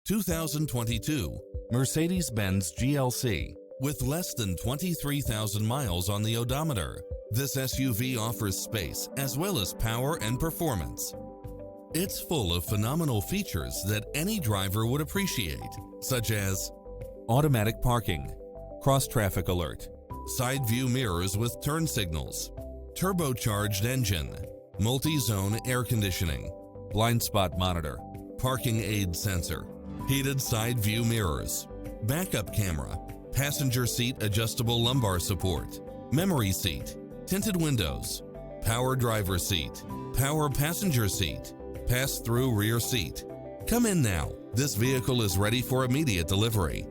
2022 Mercedes-Benz GLC. With less than 23,000 miles on the odometer, this SUV offers space as well as power and performance. It's full of phenomenal features that any driver would appreciate, such as automatic parking, cross-traffic alert, side view mirrors with turn signals, turbocharged engine, multi-zone air conditioning, blind spot monitor, parking aid sensor, heated side view mirrors, backup camera, passenger seat adjustable lumbar support, memory seat, tinted windows, power driver seat, power passenger seat, pass-through rear seat. Come in now. This vehicle is ready for immediate delivery.